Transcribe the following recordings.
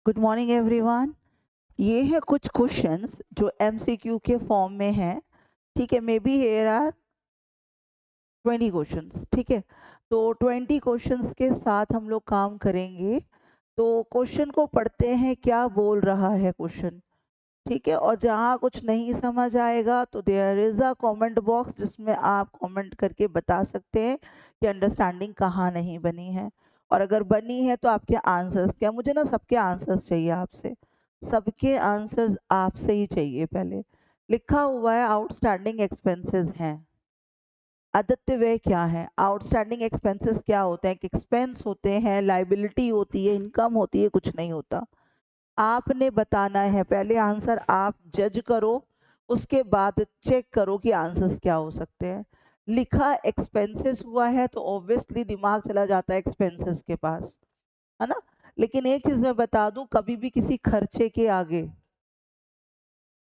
Good morning everyone. ये है कुछ क्वेश्चंस जो एमसीक्यू के फॉर्म में है। ठीक है, maybe here are 20 questions. ठीक है, तो 20 क्वेश्चंस के साथ हम लोग काम करेंगे। तो क्वेश्चन को पढ़ते हैं, क्या बोल रहा है क्वेश्चन। ठीक है, और जहाँ कुछ नहीं समझ आएगा तो there is a comment box जिसमें आप कमेंट करके बता सकते हैं कि अंडरस्टैंडिंग कहाँ नहीं बनी है। और अगर बनी है तो आपके आंसर्स क्या, मुझे ना सबके आंसर्स चाहिए आपसे, सबके आंसर्स आपसे ही चाहिए। पहले लिखा हुआ है आउटस्टैंडिंग एक्सपेंसेस हैं। आदित्य व्यय क्या है? आउटस्टैंडिंग एक्सपेंसेस क्या होते हैं? एक्सपेंस होते हैं, लाइबिलिटी होती है, इनकम होती है, कुछ नहीं होता। आपने बताना है, पहले आंसर आप जज करो, उसके बाद चेक करो कि आंसर्स क्या हो सकते हैं। लिखा एक्सपेंसेस हुआ है तो ऑब्वियसली दिमाग चला जाता है एक्सपेंसेस के पास, है ना। लेकिन एक चीज मैं बता दूं, कभी भी किसी खर्चे के आगे,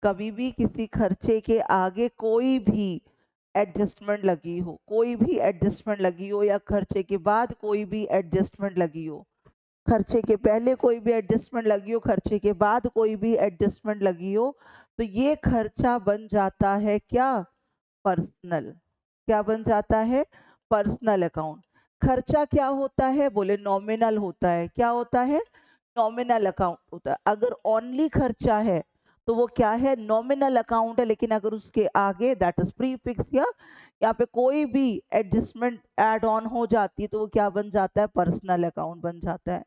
कभी भी किसी खर्चे के आगे कोई भी एडजस्टमेंट लगी हो, कोई भी एडजस्टमेंट लगी हो, या खर्चे के बाद कोई भी एडजस्टमेंट लगी हो, खर्चे के पहले कोई भी एडजस्टमेंट लगी हो, खर्चे के बाद कोई भी एडजस्टमेंट लगी हो, तो ये खर्चा बन जाता है क्या? पर्सनल। क्या बन जाता है? Personal account. खर्चा क्या होता है? बोले नॉमिनल होता है। क्या होता है? नॉमिनल अकाउंट होता है। अगर ओनली खर्चा है तो वो क्या है? नॉमिनल अकाउंट है। लेकिन अगर उसके आगे दैट इज प्रीफिक्स या यहाँ पे कोई भी एडजस्टमेंट ऐड ऑन हो जाती है तो वो क्या बन जाता है? पर्सनल अकाउंट बन जाता है।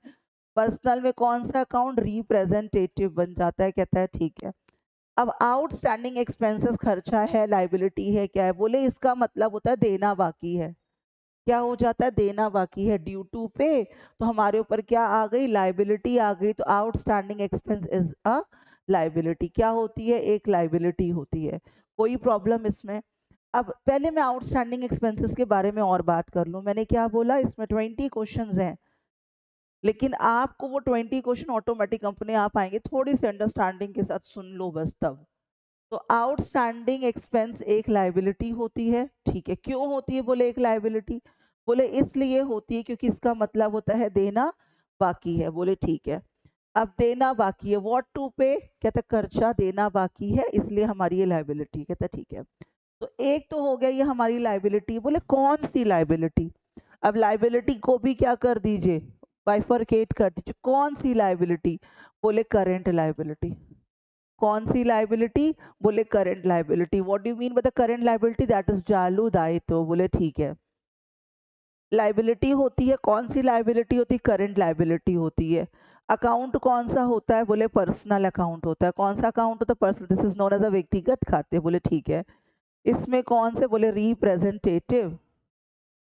पर्सनल में कौन सा अकाउंट? रिप्रेजेंटेटिव बन जाता है। कहता है ठीक है। अब आउटस्टैंडिंग एक्सपेंसेस खर्चा है, लाइबिलिटी है, क्या है? बोले इसका मतलब होता है देना बाकी है। क्या हो जाता है? देना बाकी है। ड्यू टू पे, तो हमारे ऊपर क्या आ गई? लाइबिलिटी आ गई। तो outstanding expense is a liability. क्या होती है? एक लाइबिलिटी होती है। कोई प्रॉब्लम इसमें? अब पहले मैं आउटस्टैंडिंग एक्सपेंसेस के बारे में और बात कर लूं। मैंने क्या बोला, इसमें 20 क्वेश्चंस हैं, लेकिन आपको वो 20 क्वेश्चन ऑटोमेटिक अपने आप आएंगे, थोड़ी सी अंडरस्टैंडिंग के साथ सुन लो बस तब। तो आउटस्टैंडिंग एक्सपेंस एक लाइबिलिटी होती है। ठीक है, क्यों होती है? बोले एक लाइबिलिटी, बोले इसलिए होती है क्योंकि इसका मतलब होता है देना बाकी है। बोले ठीक है। अब देना बाकी है, व्हाट टू पे, कहते खर्चा देना बाकी है, इसलिए हमारी ये लाइबिलिटी। कहता ठीक है। तो एक तो हो गया ये हमारी लाइबिलिटी। बोले कौन सी लाइबिलिटी? अब लाइबिलिटी को भी क्या कर दीजिए? बाइफरकेट कर दीजिए। कौन सी लाइबिलिटी? बोले करेंट लाइबिलिटी। कौन सी लाइबिलिटी? बोले current liability. What do you mean by the current liability? That is चालू दायित्व। बोले ठीक है। लाइबिलिटी होती है, कौन सी लाइबिलिटी होती है? करंट लाइबिलिटी होती है। अकाउंट कौन सा होता है? बोले पर्सनल अकाउंट होता है। कौन सा अकाउंट होता है? Personal. This is known as a व्यक्तिगत खाते। बोले ठीक है। इसमें कौन से? बोले representative.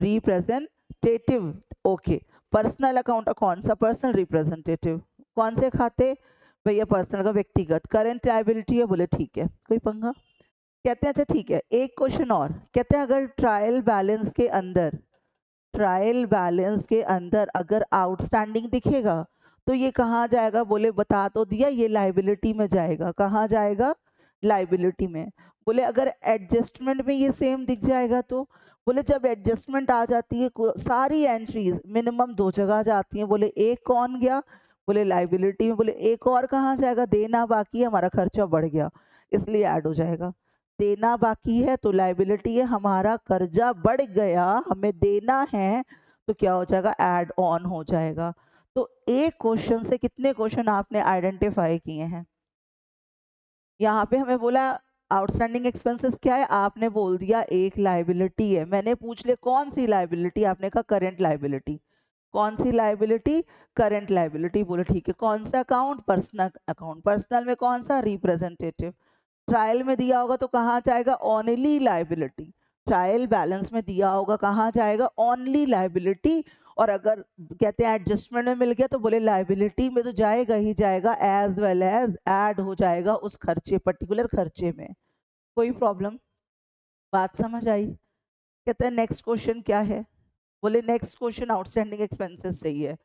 Representative, okay. Personal account कौन सा? पर्सनल। रिप्रेजेंटेटिव कौन से खाते? भैया पर्सनल का व्यक्तिगत। करंट लायबिलिटी है। बोले ठीक है, कोई पंगा? कहते हैं अच्छा ठीक है, एक क्वेश्चन और। कहते हैं अगर ट्रायल बैलेंस के अंदर, ट्रायल बैलेंस के अंदर अगर आउटस्टैंडिंग दिखेगा तो ये कहाँ जाएगा? बोले बता तो दिया, ये लाइबिलिटी में जाएगा। कहाँ जाएगा? लाइबिलिटी में। बोले अगर एडजस्टमेंट में ये सेम दिख जाएगा तो? बोले जब एडजस्टमेंट आ जाती है सारी एंट्रीज मिनिमम दो जगह जाती हैं। बोले एक कौन गया? बोले लाइबिलिटी में। बोले एक और कहाँ जाएगा? देना बाकी है, हमारा खर्चा बढ़ गया इसलिए ऐड हो जाएगा। देना बाकी है तो लाइबिलिटी है, हमारा कर्जा बढ़ गया, हमें देना है, तो क्या हो जाएगा? ऐड ऑन हो जाएगा। तो एक क्वेश्चन से कितने क्वेश्चन आपने आइडेंटिफाई किए हैं? यहाँ पे हमें बोला आउटस्टैंडिंग एक्सपेंसेस क्या है, आपने बोल दिया एक लाइबिलिटी है। मैंने पूछ लिया कौन सी लाइबिलिटी, आपने कहा करंट लाइबिलिटी। कौन सी लाइबिलिटी? Current liability. बोले ठीक है। कौन सा अकाउंट? Personal account. पर्सनल में कौन सा? रिप्रेजेंटेटिव। ट्रायल में दिया होगा तो कहाँ जाएगा? Only liability. ट्रायल बैलेंस में दिया होगा कहाँ जाएगा? Only liability. और अगर कहते हैं एडजस्टमेंट में मिल गया तो बोले लाइबिलिटी में तो जाएगा ही जाएगा, एज वेल एज ऐड हो जाएगा उस खर्चे, पर्टिकुलर खर्चे में। कोई प्रॉब्लम? बात समझ आई? कहते हैं नेक्स्ट क्वेश्चन क्या है? बोले नेक्स्ट क्वेश्चन आउटस्टैंडिंग एक्सपेंसेस सही है,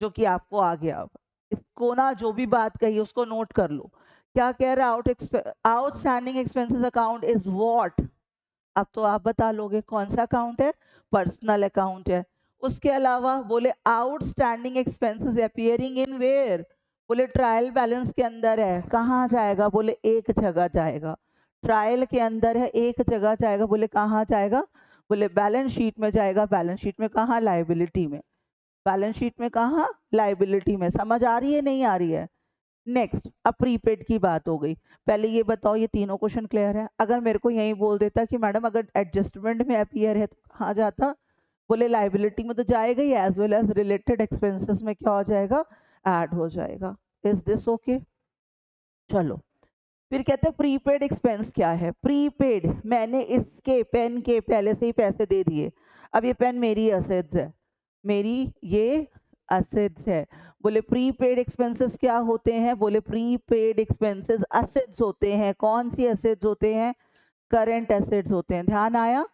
जो कि आपको आ गया। अब इसको ना, जो भी बात कही उसको नोट कर लो। क्या कह रहा है? Outstanding expenses account is what? अब तो आप बता लोगे कौन सा अकाउंट है? पर्सनल अकाउंट है। उसके अलावा बोले outstanding expenses appearing in where? बोले ट्रायल बैलेंस के अंदर है, कहाँ जाएगा? बोले एक जगह जाएगा। ट्रायल के अंदर है, एक जगह जाएगा। बोले कहाँ जाएगा? बोले बैलेंस शीट में जाएगा। बैलेंस शीट में कहाँ? लायबिलिटी में। बैलेंस शीट में कहाँ? लायबिलिटी में। समझ आ रही है नहीं आ रही है? नेक्स्ट, अब प्रीपेड की बात हो गई। पहले ये बताओ, ये तीनों क्वेश्चन क्लियर है? अगर मेरे को यही बोल देता कि मैडम अगर एडजस्टमेंट में अपीयर है तो कहाँ जाता? बोले लायबिलिटी में तो जाएगा ही, as well as related expenses में क्या हो जाएगा? ऐड हो जाएगा। Is this okay? चलो, फिर कहते हैं प्रीपेड एक्सपेंस क्या है? प्रीपेड, मैंने इसके पेन के पहले से ही पैसे दे दिए। अब ये पेन मेरी असेट्स है, मेरी ये असेट्स है। बोले प्रीपेड एक्सपेंसेस क्या होते हैं? बोले प्रीपेड एक्सपेंसेस असेट्स होते हैं। कौन सी असेट्स होते हैं? करंट एसेट्स होते हैं। ध्यान आया?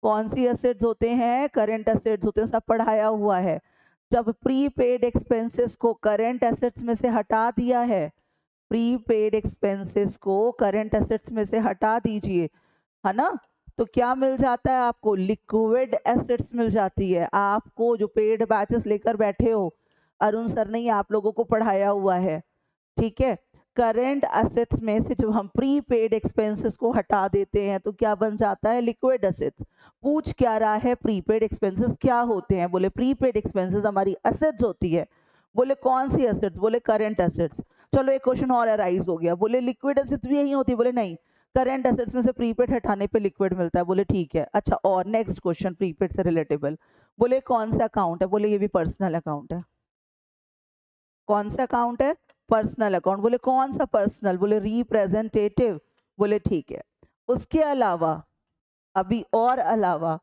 कौन सी एसेट्स होते हैं? करंट एसेट्स होते हैं। सब पढ़ाया हुआ है। जब प्रीपेड एक्सपेंसेस को करंट एसेट्स में से हटा दिया है, प्रीपेड एक्सपेंसेस को करंट एसेट्स में से हटा दीजिए, है ना, तो क्या मिल जाता है आपको? लिक्विड एसेट्स मिल जाती है। आपको जो पेड बैचेस लेकर बैठे हो, अरुण सर ने ही आप लोगों को पढ़ाया हुआ है, ठीक है। करंट एसेट्स में से जब हम प्रीपेड एक्सपेंसेस को हटा देते हैं तो क्या बन जाता है? Liquid assets. पूछ क्या रहा है? प्रीपेड एक्सपेंसेस क्या होते हैं? बोले प्रीपेड एक्सपेंसेस हमारी एसेट्स होती है। बोले कौन सी एसेट्स? बोले करंट एसेट्स। चलो एक क्वेश्चन और अराइज हो गया। बोले लिक्विड एसेट्स भी यही होती है? बोले नहीं, करंट एसेट्स में से प्रीपेड हटाने पे लिक्विड मिलता है। बोले ठीक है। अच्छा, और नेक्स्ट क्वेश्चन प्रीपेड से रिलेटेबल। बोले कौन सा अकाउंट है? बोले ये भी पर्सनल अकाउंट है। कौन सा अकाउंट है? Personal account. बोले कौन सा पर्सनल? बोले रिप्रेजेंटेटिव। बोले ठीक है। उसके अलावा, अभी और अलावा,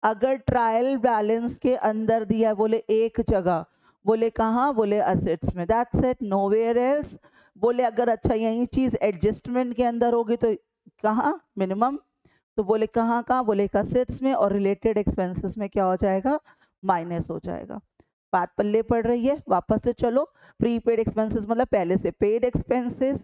अगर ट्रायल बैलेंस के अंदर दिया है, बोले एक जगह, बोले कहाँ? बोले असेट्स में। That's it, nowhere else. बोले अगर अच्छा यही चीज एडजस्टमेंट के अंदर होगी तो कहाँ? मिनिमम। तो बोले कहाँ कहाँ? बोले असेट्स में, और रिलेटेड एक्सपेंसेस में क्या हो जाएगा? माइनस हो जाएगा। बात पल्ले पड़ रही है? वापस से चलो। प्रीपेड एक्सपेंसेस मतलब पहले से पेड एक्सपेंसेस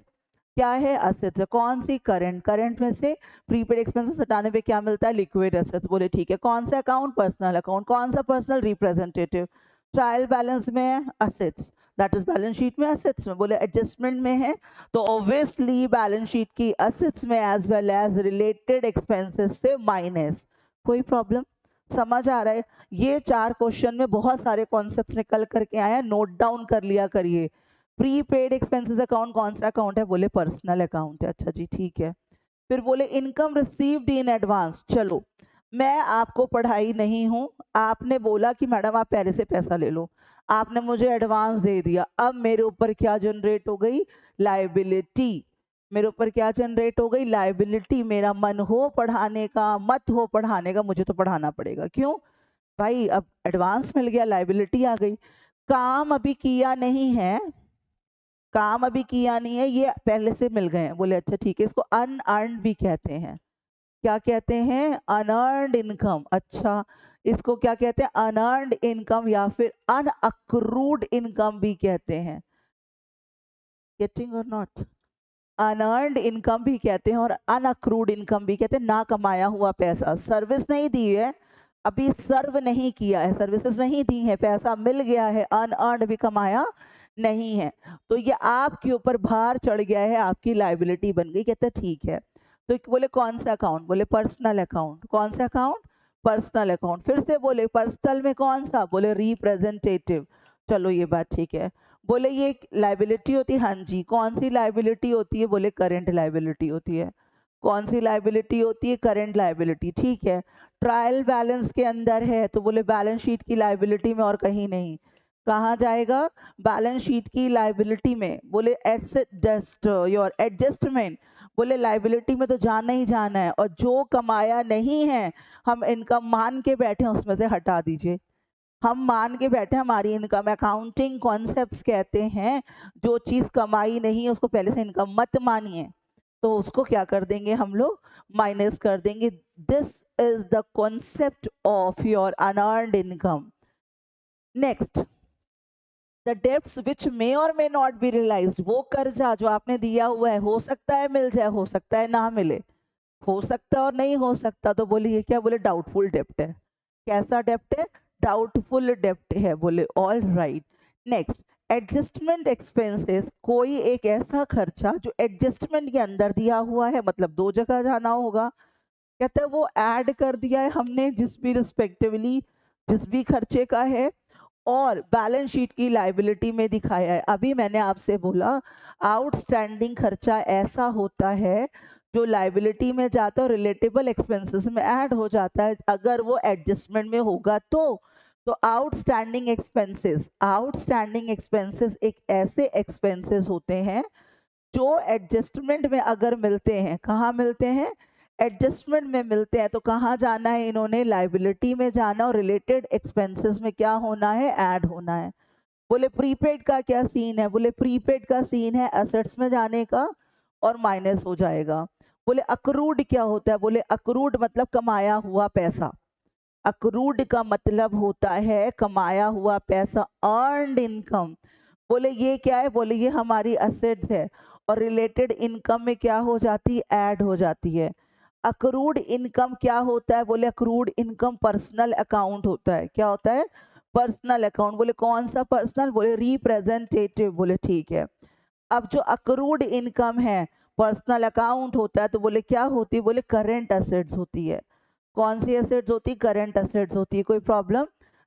क्या है? असेट्स है। कौन सी? करंट। करंट में से प्रीपेड एक्सपेंसेस हटाने पे क्या मिलता है? Liquid assets. बोले ठीक है। कौन सा अकाउंट? Personal account. कौन सा पर्सनल? रिप्रेजेंटेटिव। ट्रायल बैलेंस में है assets, that is balance sheet में असेट्स में। बोले एडजस्टमेंट में है तो ऑब्वियसली बैलेंस शीट की असेट्स में as well as related expenses से माइनस। कोई प्रॉब्लम? समझ आ रहा है? ये चार क्वेश्चन में बहुत सारे कॉन्सेप्ट्स निकल करके आए हैं, नोट डाउन कर लिया करिए। प्रीपेड एक्सपेंसेस अकाउंट कौन सा अकाउंट है? बोले पर्सनल अकाउंट है। अच्छा जी, ठीक है। फिर बोले इनकम रिसीव्ड इन एडवांस। चलो, मैं आपको पढ़ाई नहीं हूं, आपने बोला कि मैडम आप पहले से पैसा ले लो, आपने मुझे एडवांस दे दिया। अब मेरे ऊपर क्या जनरेट हो गई? लायबिलिटी। मेरे ऊपर क्या जनरेट हो गई? लायबिलिटी। मेरा मन हो पढ़ाने का, मत हो पढ़ाने का, मुझे तो पढ़ाना पड़ेगा। क्यों भाई? अब एडवांस मिल गया, लायबिलिटी आ गई। काम अभी किया नहीं है, काम अभी किया नहीं है, ये पहले से मिल गए हैं। बोले अच्छा ठीक है। इसको अनअर्न्ड भी कहते हैं। क्या कहते हैं? Unearned income. अच्छा, इसको क्या कहते हैं? अनअर्न्ड इनकम या फिर अनअक्रूड इनकम भी कहते हैं। गेटिंग और नॉट? अनअर्न्ड इनकम भी कहते हैं और अनअक्रूड इनकम भी कहते हैं। ना कमाया हुआ पैसा, सर्विस नहीं दी है, अभी सर्व नहीं किया है, सर्विसेज नहीं दी है, पैसा मिल गया है, अनअर्न्ड भी कमाया नहीं है, तो ये आपके ऊपर भार चढ़ गया है, आपकी लायबिलिटी बन गई। कहते हैं ठीक है। तो बोले कौन सा अकाउंट? बोले पर्सनल अकाउंट। कौन सा अकाउंट? Personal account. फिर से बोले पर्सनल में कौन सा? बोले रिप्रेजेंटेटिव। चलो ये बात ठीक है। बोले ये लायबिलिटी होती है? हाँ जी। कौन सी लायबिलिटी होती है? बोले करंट लायबिलिटी होती है। कौन सी लायबिलिटी होती है? Current liability. ठीक है। ट्रायल बैलेंस के अंदर है तो बोले बैलेंस शीट की लायबिलिटी में और कहीं नहीं। कहाँ जाएगा? बैलेंस शीट की लायबिलिटी में। बोले एडजस्ट योर एडजस्टमेंट। बोले लायबिलिटी में तो जाना ही जाना है, और जो कमाया नहीं है हम इनकम मान के बैठे हैं उसमें से हटा दीजिए। हम मान के बैठे हमारी इनकम, अकाउंटिंग कॉन्सेप्ट्स कहते हैं जो चीज कमाई नहीं है उसको पहले से इनकम मत मानिए, तो उसको क्या कर देंगे हम लोग? माइनस कर देंगे। This is the concept of your unearned income. Next, the debts which may और मे नॉट बी रियलाइज्ड। वो कर्जा जो आपने दिया हुआ है, हो सकता है मिल जाए, हो सकता है ना मिले, हो सकता है और नहीं हो सकता, तो बोले ये क्या? बोले डाउटफुल डेब्ट है। कैसा डेब्ट है? डाउटफुल डेब्ट है। बोले all right. Next, adjustment expenses कोई एक ऐसा खर्चा जो एडजस्टमेंट के अंदर दिया हुआ है, मतलब दो जगह जाना होगा, कहते हैं वो ऐड कर दिया है हमने जिस भी रिस्पेक्टिवली जिस भी खर्चे का है, और बैलेंस शीट की लाइबिलिटी में दिखाया है। अभी मैंने आपसे बोला आउटस्टैंडिंग खर्चा ऐसा होता है जो लाइबिलिटी में जाता है और रिलेटेबल एक्सपेंसेस में ऐड हो जाता है, अगर वो एडजस्टमेंट में होगा तो आउटस्टैंडिंग एक्सपेंसेस एक ऐसे एक्सपेंसेस होते हैं जो एडजस्टमेंट में अगर मिलते हैं, कहाँ मिलते हैं, एडजस्टमेंट में मिलते हैं, तो कहाँ जाना है इन्होंने, लाइबिलिटी में जाना, और रिलेटेड एक्सपेंसेस में क्या होना है, ऐड होना है। बोले प्रीपेड का क्या सीन है, बोले प्रीपेड का सीन है एसेट्स में जाने का और माइनस हो जाएगा। बोले अक्रूड क्या होता है, बोले अक्रूड मतलब कमाया हुआ पैसा, अक्रूड का मतलब होता है कमाया हुआ पैसा, अर्नड इनकम। बोले ये क्या है, बोले ये हमारी असेट्स है और रिलेटेड इनकम में क्या हो जाती है, ऐड हो जाती है। अक्रूड इनकम क्या होता है, बोले अक्रूड इनकम पर्सनल अकाउंट होता है। क्या होता है, पर्सनल अकाउंट। बोले कौन सा पर्सनल, बोले रिप्रेजेंटेटिव। बोले ठीक है। अब जो अक्रूड इनकम है पर्सनल अकाउंट होता है, तो बोले क्या होती है, बोले करेंट असेट्स होती है। कौन सी एसेट्स होती, करंट एसेट्स होती है। कोई प्रॉब्लम,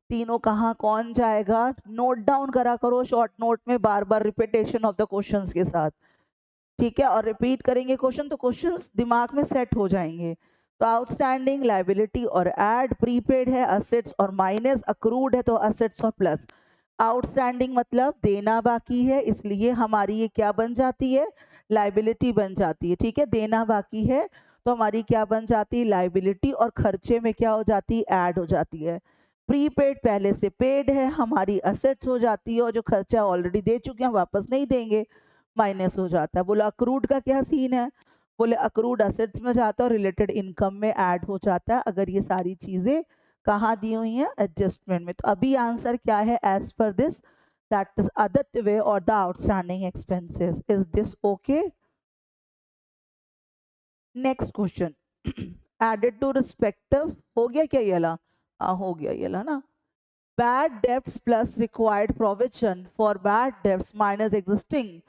तीनों कहाँ कौन जाएगा, नोट डाउन करा करो शॉर्ट नोट में, बार बार रिपीटेशन ऑफ द क्वेश्चंस के साथ, ठीक है, और रिपीट करेंगे क्वेश्चन तो क्वेश्चंस दिमाग में सेट हो जाएंगे। तो आउटस्टैंडिंग, लायबिलिटी और ऐड, प्रीपेड है असेट्स और माइनस, अक्रूड है तो असेट्स और प्लस। आउटस्टैंडिंग मतलब देना बाकी है, इसलिए हमारी ये क्या बन जाती है, लायबिलिटी बन जाती है, ठीक है, देना बाकी है तो हमारी क्या बन जाती है, लायबिलिटी, और खर्चे में क्या हो जाती है, ऐड हो जाती है। प्रीपेड पहले से पेड है, हमारी असेट्स हो जाती है, और जो खर्चा ऑलरेडी दे चुके हैं वापस नहीं देंगे, माइनस हो जाता है। बोला अक्रूड का क्या सीन है, बोले अक्रूड असेट्स में जाता है और रिलेटेड इनकम में ऐड हो जाता है, अगर ये सारी चीजें कहाँ दी हुई हैं, एडजस्टमेंट में। तो अभी आंसर क्या है, as per this that is आदित्य वे और the outstanding expenses. Is this okay? Next question, added to respective, हो गया क्या ये वाला? हो गया ये वाला ना। Bad debts plus required provision for bad debts minus existing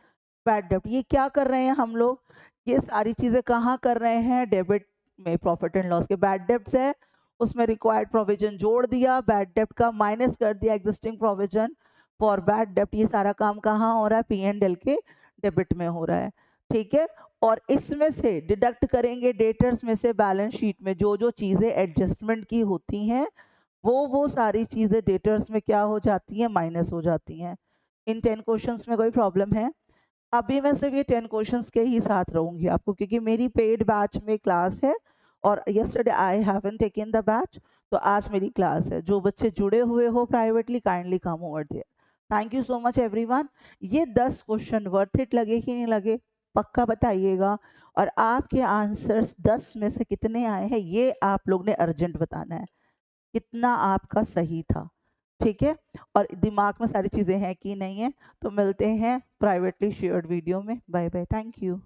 bad डेब्ट। ये क्या कर रहे हैं हम लोग, ये सारी चीजें कहाँ कर रहे हैं, डेबिट में, प्रॉफिट एंड लॉस के बैड डेब्ट्स है उसमें रिक्वायर्ड प्रोविजन जोड़ दिया, बैड डेब्ट का माइनस कर दिया एग्जिस्टिंग प्रोविजन फॉर बैड डेब्ट। ये सारा काम कहाँ हो रहा है, P&L के डेबिट में हो रहा है, ठीक है। और इसमें से डिडक्ट करेंगे डेटर्स में से, बैलेंस शीट में जो जो चीजें एडजस्टमेंट की होती हैं वो सारी चीजें डेटर्स में क्या हो जाती हैं, माइनस हो जाती हैं। इन 10 क्वेश्चंस में कोई प्रॉब्लम है? अभी मैं सिर्फ ये 10 क्वेश्चंस के ही साथ रहूंगी आपको, क्योंकि मेरी पेड बैच में क्लास है और yesterday I haven't taken the batch, तो आज मेरी क्लास है। जो बच्चे जुड़े हुए हो privately, kindly come over there. Thank you so much everyone. ये 10 क्वेश्चन वर्थ इट लगे कि नहीं लगे, पक्का बताइएगा। और आपके आंसर्स 10 में से कितने आए हैं ये आप लोग ने अर्जेंट बताना है, कितना आपका सही था, ठीक है, और दिमाग में सारी चीजें हैं कि नहीं है। तो मिलते हैं प्राइवेटली शेयर्ड वीडियो में। Bye bye, thank you.